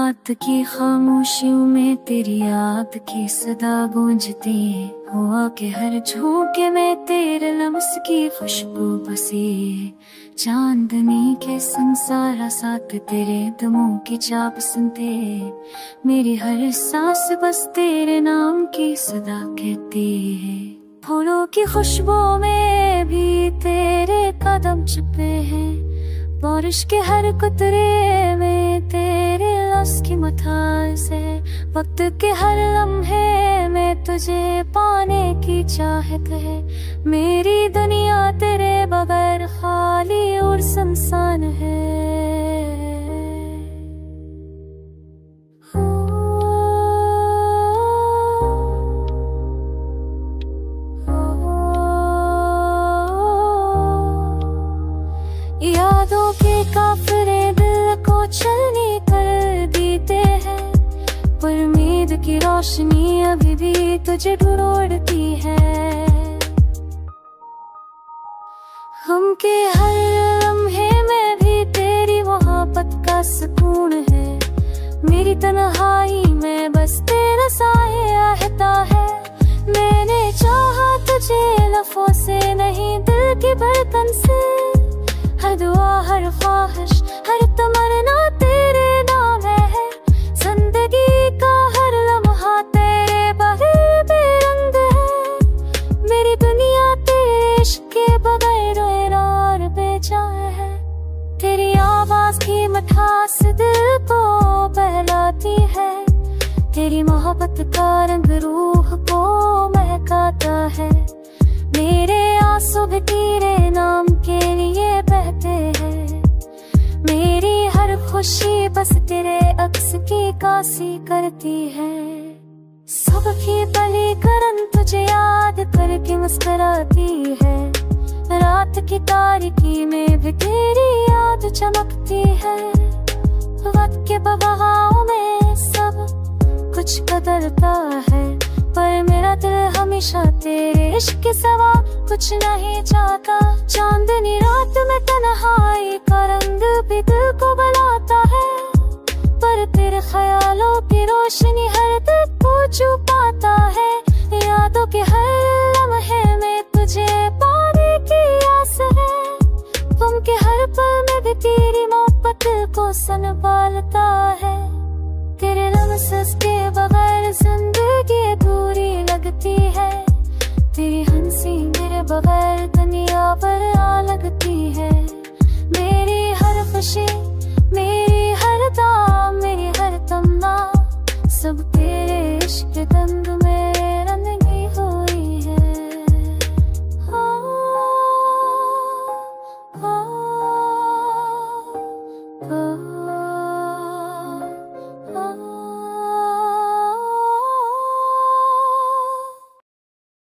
रात की खामोशियों में तेरी याद की सदा गूंजती है। हुआ के हर झोंके में तेरे लम्स की खुशबू बसी है। चांदनी के संसारा साथ तेरे दमों की चाप सुनते, मेरी हर सांस बस तेरे नाम की सदा कहती है। फूलों की खुशबू में भी तेरे कदम छुपे हैं, बारिश के हर कुतरे में तेरे लफ्ज़ की मथास है। वक्त के हर लम्हे में तुझे पाने की चाहत है। मेरी दुनिया तेरे बगैर खाली और सुनसान है। यादों के काफिले दिल को चलने कर देते हैं, पर उम्मीद की रोशनी अभी भी तुझे ढूंढती है। हम के हर लम्हे में भी तेरी मोहब्बत का सुकून है। मेरी तन्हाई में बस तेरा साया आहता है। मैंने चाहा तुझे लफ्ज़ों से नहीं, दिल की धड़कन से। हर दुआ हर ख्वाहिश हर तमन्ना तेरे नाम है। जिंदगी का हर लम्हा तेरे बगैर बेरंग है। मेरी दुनिया तेरे इश्क के बगैर और बेजान है। तेरी आवाज की मिठास दिल को बहलाती है। तेरी मोहब्बत का रंग रूह को महकाता है। मेरे आंसू भी तेरे नाम के लिए बहते हैं। मेरी हर खुशी बस तेरे अक्स की कासी करती है। सुबह की पली करन तुझे याद करके मुस्कुराती है। रात की तारीकी में भी तेरी याद चमकती है। वक्त के बहाव में सब कुछ बदलता है, पर मेरा दिल हमेशा तेरे इश्क के सिवा कुछ नहीं चाहता। चांदनी रात में तन्हाई का रंग भी दिल को बुलाता है, पर तेरे ख्यालों की रोशनी हर दिल को छुपाता है। यादों के हर लम्हे में तुझे पाने की आस है। तुम के हर पल में भी तेरी मोहब्बत को संभालता है। तेरे लम्स के बगैर जिंदगी अधूरी लगती है। तेरी हंसी मेरे बगैर दुनिया पर आ लगती है। मेरी हर खुशी